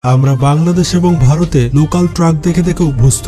আমরা বাংলাদেশ এবং ভারতে লোকাল ট্রাক দেখে দেখে অভ্যস্ত।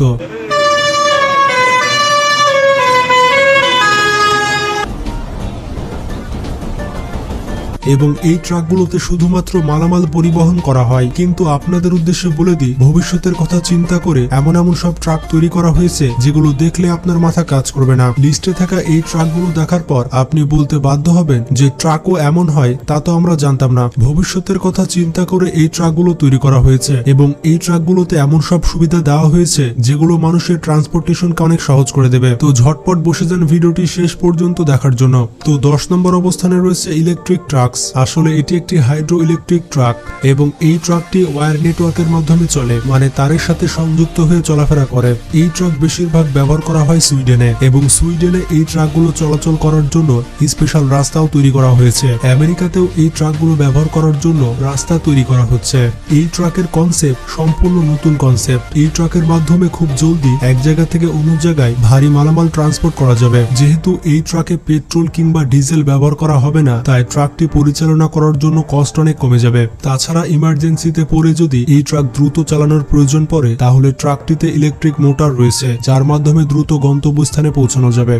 এবং এই ট্রাকগুলোতে শুধুমাত্র মালামাল পরিবহন করা হয়, কিন্তু আপনাদের উদ্দেশ্যে বলে দিই, ভবিষ্যতের কথা চিন্তা করে এমন সব ট্রাক তৈরি করা হয়েছে যেগুলো দেখলে আপনার মাথা কাজ করবে না। লিস্টে থাকা এই ট্রাকগুলো দেখার পর আপনি বলতে বাধ্য হবেন যে ট্রাকও এমন হয়, তা তো আমরা জানতাম না। ভবিষ্যতের কথা চিন্তা করে এই ট্রাকগুলো তৈরি করা হয়েছে এবং এই ট্রাকগুলোতে এমন সব সুবিধা দেওয়া হয়েছে যেগুলো মানুষের ট্রান্সপোর্টেশনকে অনেক সহজ করে দেবে। তো ঝটপট বসে যান ভিডিওটি শেষ পর্যন্ত দেখার জন্য। তো 10 নম্বর অবস্থানে রয়েছে ইলেকট্রিক ট্রাক। আসলে এটি একটি হাইড্রো ইলেকট্রিক ট্রাক এবং এই ট্রাকটি ওয়্যার নেটওয়ার্কের মাধ্যমে চলে, মানে তারের সাথে সংযুক্ত হয়ে চলাফেরা করে। এই ট্রাক বেশিরভাগ ব্যবহার করা হয় সুইডেনে এবং সুইডেনে এই ট্রাকগুলো চলাচল করার জন্য স্পেশাল রাস্তাও তৈরি করা হয়েছে। আমেরিকাতেও এই ট্রাকগুলো ব্যবহার করার জন্য রাস্তা তৈরি করা হচ্ছে। এই ট্রাকের কনসেপ্ট সম্পূর্ণ নতুন কনসেপ্ট। এই ট্রাকের মাধ্যমে খুব জলদি এক জায়গা থেকে অন্য জায়গায় ভারী মালামাল ট্রান্সপোর্ট করা যাবে। যেহেতু এই ট্রাকে পেট্রোল কিংবা ডিজেল ব্যবহার করা হবে না, তাই ট্রাকটি পরিচালনা করার জন্য কষ্ট অনেক কমে যাবে। তাছাড়া ইমার্জেন্সিতে পড়ে যদি এই ট্রাক দ্রুত চালানোর প্রয়োজন পড়ে, তাহলে ট্রাকটিতে ইলেকট্রিক মোটর রয়েছে, যার মাধ্যমে দ্রুত গন্তব্যস্থানে পৌঁছানো যাবে।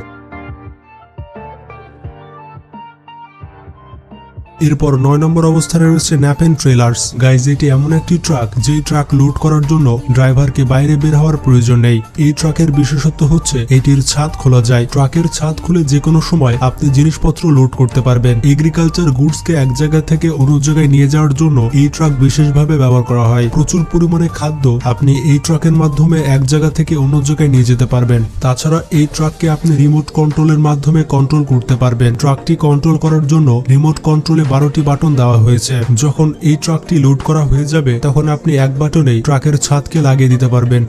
এরপর 9 নম্বর অবস্থানে রয়েছে ন্যাপেন ট্রেলার্স। গাইজ, এটি এমন একটি ট্রাক যেই ট্রাক লোড করার জন্য ড্রাইভারকে বাইরে বের হওয়ার প্রয়োজন নেই। এই ট্রাকের বিশেষত্ব হচ্ছে এটির ছাদ খোলা যায়। ট্রাকের ছাদ খুলে যে কোনো সময় আপনি জিনিসপত্র লোড করতে পারবেন। এগ্রিকালচার গুডসকে এক জায়গা থেকে অন্য জায়গায় নিয়ে যাওয়ার জন্য এই ট্রাক বিশেষভাবে ব্যবহার করা হয়। প্রচুর পরিমাণে খাদ্য আপনি এই ট্রাকের মাধ্যমে এক জায়গা থেকে অন্য জায়গায় নিয়ে যেতে পারবেন। তাছাড়া এই ট্রাককে আপনি রিমোট কন্ট্রোলের মাধ্যমে কন্ট্রোল করতে পারবেন। ট্রাকটি কন্ট্রোল করার জন্য রিমোট কন্ট্রোলে 12টি বাটন দেওয়া হয়েছে। যখন এই ট্রাকটি লোড করা হয়ে যাবে, তখন আপনি এক বাটনেই ট্রাকের ছাদকে লাগিয়ে দিতে পারবেন।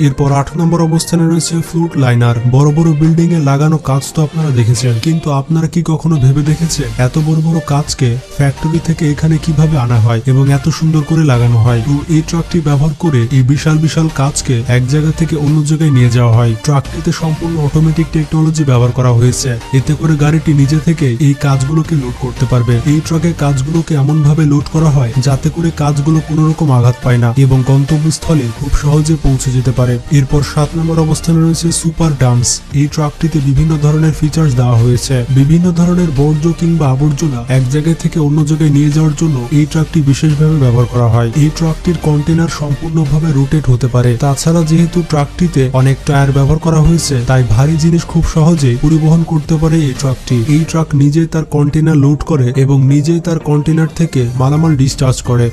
এরপর 8 নম্বর অবস্থানে রয়েছে ফ্লুট লাইনার। বড় বড় বিল্ডিং এ লাগানো কাঁচ তো আপনারা দেখেছেন, কিন্তু আপনারা কি কখনো ভেবে দেখেছেন এত বড় বড় কাঁচকে ফ্যাক্টরি থেকে এখানে কিভাবে আনা হয় এবং এত সুন্দর করে লাগানো হয়? তো এই ট্রাকটি ব্যবহার করে এই বিশাল বিশাল কাঁচকে এক জায়গা থেকে অন্য জায়গায় নিয়ে যাওয়া হয়। ট্রাকটিতে সম্পূর্ণ অটোমেটিক টেকনোলজি ব্যবহার করা হয়েছে। এতে করে গাড়িটি নিজে থেকে এই কাঁচগুলোকে লোড করতে পারবে। এই ট্রাকে কাঁচগুলোকে এমন ভাবে লোড করা হয় যাতে করে কাঁচগুলো কোনো রকম আঘাত পায় না এবং গন্তব্যস্থলে খুব সহজে পৌঁছে যেতে পারে। এরপর 7 নম্বর অবস্থানে রয়েছে সুপার ডাম্পস। এই ট্রাকটিতে বিভিন্ন ধরনের ফিচার্স দেওয়া হয়েছে। বিভিন্ন ধরনের বর্জ্য কিংবা আবর্জনা এক জায়গা থেকে অন্য জায়গায় নিয়ে যাওয়ার জন্য এই ট্রাকটি বিশেষভাবে ব্যবহার করা হয়। এই ট্রাকটির কন্টেনার সম্পূর্ণভাবে রোটেট হতে পারে। তাছাড়া যেহেতু ট্রাকটিতে অনেক টায়ার ব্যবহার করা হয়েছে, তাই ভারী জিনিস খুব সহজে পরিবহন করতে পারে এই ট্রাকটি। এই ট্রাক নিজেই তার কন্টেনার লোড করে এবং নিজেই তার কন্টেনার থেকে মালামাল ডিসচার্জ করে।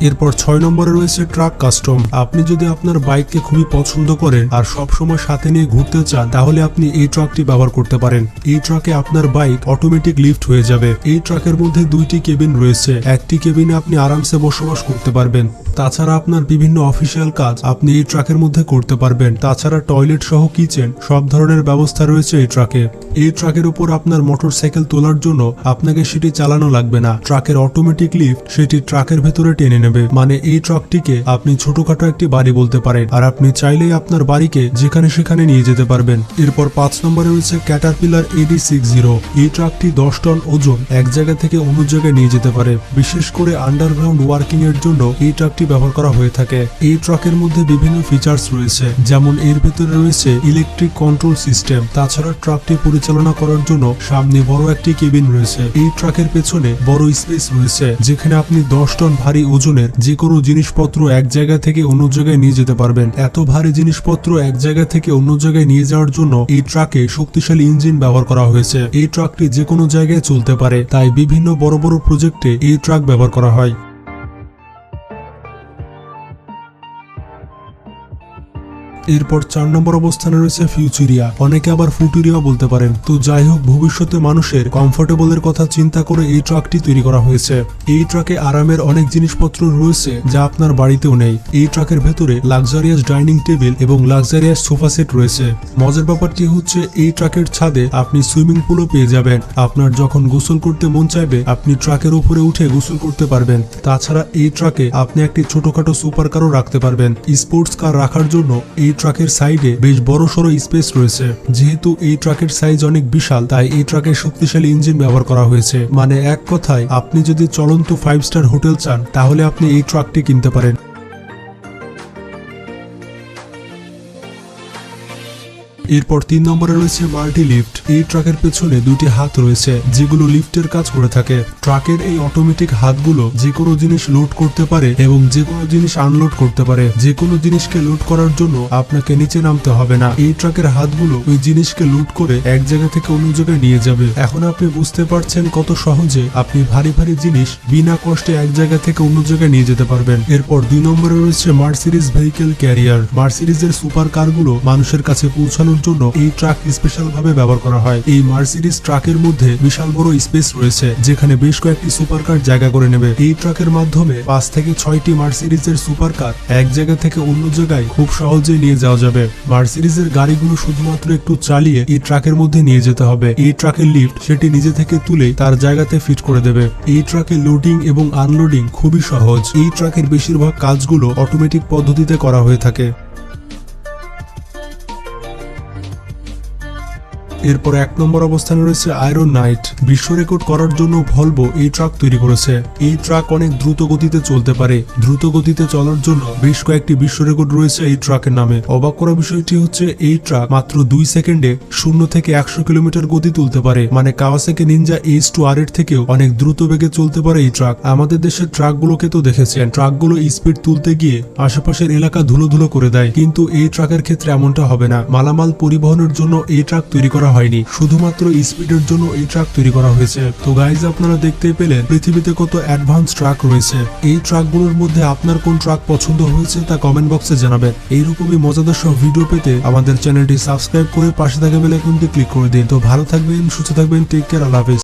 এরপর 6 নম্বরে রয়েছে ট্রাক কাস্টম। আপনি যদি আপনার বাইককে খুবই পছন্দ করেন আর সব সময় সাথে নিয়ে ঘুরতে চান, তাহলে আপনি এই ট্রাকটি ব্যবহার করতে পারেন। এই ট্রাকে আপনার বাইক অটোমেটিক লিফট হয়ে যাবে। এই ট্রাকের মধ্যে 2টি কেবিন রয়েছে। একটি কেবিনে আপনি আরামসে বসবাস করতে পারবেন। তাছাড়া আপনার বিভিন্ন অফিসিয়াল কাজ আপনি এই ট্রাকের মধ্যে করতে পারবেন। তাছাড়া টয়লেট সহ কিচেন সব ধরনের ব্যবস্থা রয়েছে এই ট্রাকে। এই ট্রাকের উপর আপনার মোটরসাইকেল তোলার জন্য আপনাকে সেটি চালানো লাগবে না। ট্রাকের অটোমেটিক লিফট সেটি ট্রাকের ভেতরে টেনে নেবে। মানে এই ট্রাকটিকে আপনি ছোটখাটো একটি বাড়ি বলতে পারেন, আর আপনি চাইলেই আপনার বাড়িকে যেখানে সেখানে নিয়ে যেতে পারবেন। এরপর 5 নম্বরে রয়েছে ক্যাটারপিলার AD60। এই ট্রাকটি 10 টন ওজন এক জায়গা থেকে অন্য জায়গায় নিয়ে যেতে পারে। বিশেষ করে আন্ডারগ্রাউন্ড ওয়ার্কিং এর জন্য এই ট্রাকটি ব্যবহার করা হয়ে থাকে। এই ট্রাকের মধ্যে বিভিন্ন ফিচার্স রয়েছে, যেমন এর ভিতরে রয়েছে ইলেকট্রিক কন্ট্রোল সিস্টেম। তাছাড়া ট্রাকটি পরিচালনা করার জন্য সামনে বড় একটি কেবিন রয়েছে। এই ট্রাকের পেছনে বড় স্পেস রয়েছে, যেখানে আপনি 10 টন ভারী ওজনের যে কোনো জিনিসপত্র এক জায়গা থেকে অন্য জায়গায় নিয়ে যেতে পারবেন। এত ভারী জিনিসপত্র এক জায়গা থেকে অন্য জায়গায় নিয়ে যাওয়ার জন্য এই ট্রাকে শক্তিশালী ইঞ্জিন ব্যবহার করা হয়েছে। এই ট্রাকটি যে কোনো জায়গায় চলতে পারে, তাই বিভিন্ন বড় বড় প্রজেক্টে এই ট্রাক ব্যবহার করা হয়। এরপর 4 নম্বর অবস্থানে রয়েছে ফিউচুরিয়া। অনেকে আবার ফুটুরিয়া বলতে পারেন। তো যাই হোক, ভবিষ্যতে মানুষের কমফোর্টেবলের কথা চিন্তা করে এই ট্রাকটি তৈরি করা হয়েছে। এই ট্রাকে আরামের অনেক জিনিসপত্র রয়েছে যা আপনার বাড়িতেও নেই। এই ট্রাকের ভেতরে লাক্সারিয়াস ডাইনিং টেবিল এবং লাক্সারিয়াস সোফা সেট রয়েছে। মজার ব্যাপারটি হচ্ছে এই ট্রাকের ছাদে আপনি সুইমিং পুলও পেয়ে যাবেন। আপনার যখন গোসল করতে মন চাইবে, আপনি ট্রাকের উপরে উঠে গোসল করতে পারবেন। তাছাড়া এই ট্রাকে আপনি একটি ছোটখাটো সুপার কারও রাখতে পারবেন। স্পোর্টস কার রাখার জন্য এই ট্রাকের সাইডে বেশ বড়সড় স্পেস রয়েছে। যেহেতু এই ট্রাকের সাইজ অনেক বিশাল, তাই এই ট্রাকের শক্তিশালী ইঞ্জিন ব্যবহার করা হয়েছে। মানে এক কথায়, আপনি যদি চলন্ত 5 স্টার হোটেল চান তাহলে আপনি এই ট্রাকটি কিনতে পারেন। এরপর 3 নম্বরে রয়েছে মাল্টি লিফট। এই ট্রাকের পেছনে দুটি হাত রয়েছে যেগুলো লিফটের কাজ করে থাকে। ট্রাকের এই অটোমেটিক হাতগুলো যে কোনো জিনিস লোড করতে পারে এবং যে কোনো জিনিস আনলোড করতে পারে। যে কোনো জিনিসকে লোড করার জন্য আপনাকে নিচে নামতে হবে না। এই ট্রাকের হাতগুলো ওই জিনিসকে লোড করে এক জায়গা থেকে অন্য জায়গায় নিয়ে যাবে। এখন আপনি বুঝতে পারছেন কত সহজে আপনি ভারী ভারী জিনিস বিনা কষ্টে এক জায়গা থেকে অন্য জায়গায় নিয়ে যেতে পারবেন। এরপর 2 নম্বরে রয়েছে মার্সিডিজ ভেহিকেল ক্যারিয়ার। মার্সিডিজের সুপার কারগুলো মানুষের কাছে পৌঁছানোর জন্য এই ট্রাক স্পেশাল ভাবে ব্যবহার করা হয়। এই মার্সিডিজ ট্রাকের মধ্যে বিশাল বড় স্পেস রয়েছে যেখানে বেশ কয়েকটি সুপার কার জায়গা করে নেবে। এই ট্রাকের মাধ্যমে 5 থেকে 6টি মার্সিডিজের সুপার কার এক জায়গা থেকে অন্য জায়গায় খুব সহজেই নিয়ে যাওয়া যাবে। মার্সিডিজের গাড়িগুলো শুধুমাত্র একটু চালিয়ে এই ট্রাকের মধ্যে নিয়ে যেতে হবে। এই ট্রাকের লিফট সেটি নিজে থেকে তুলে তার জায়গাতে ফিট করে দেবে। এই ট্রাকের লোডিং এবং আনলোডিং খুবই সহজ। এই ট্রাকের বেশিরভাগ কাজগুলো অটোমেটিক পদ্ধতিতে করা হয়ে থাকে। এরপর 1 নম্বর অবস্থানে রয়েছে আয়রন নাইট। বিশ্ব রেকর্ড করার জন্য ভলভো এই ট্রাক তৈরি করেছে। এই ট্রাক অনেক দ্রুত গতিতে চলতে পারে। দ্রুত গতিতে চলার জন্য বেশ কয়েকটি বিশ্ব রেকর্ড রয়েছে এই ট্রাকের নামে। অবাক করা বিষয়টি হচ্ছে এই ট্রাক মাত্র 2 সেকেন্ডে 0 থেকে 100 কিলোমিটার গতি তুলতে পারে। মানে কাওয়াসাকি নিনজা H2R এর থেকেও অনেক দ্রুত বেগে চলতে পারে এই ট্রাক। আমাদের দেশের ট্রাকগুলোকে তো দেখেছেন, ট্রাকগুলো স্পিড তুলতে গিয়ে আশেপাশের এলাকা ধুলো ধুলো করে দেয়, কিন্তু এই ট্রাকের ক্ষেত্রে এমনটা হবে না। মালামাল পরিবহনের জন্য এই ট্রাক তৈরি করা হয়নি, শুধুমাত্র স্পিডের জন্য এই ট্রাক তৈরি করা হয়েছে। তো গাইজ, আপনারা দেখতেই পেলেন পৃথিবীতে কত অ্যাডভান্স ট্রাক রয়েছে। এই ট্রাকগুলোর মধ্যে আপনার কোন ট্রাক পছন্দ হয়েছে তা কমেন্ট বক্সে জানাবেন। এইরকমই মজাদার সব ভিডিও পেতে আমাদের চ্যানেলটি সাবস্ক্রাইব করে পাশে থাকা বেল আইকনটি ক্লিক করে দিন। তো ভালো থাকবেন, সুস্থ থাকবেন, টেক কেয়ার, আল্লাহ হাফেজ।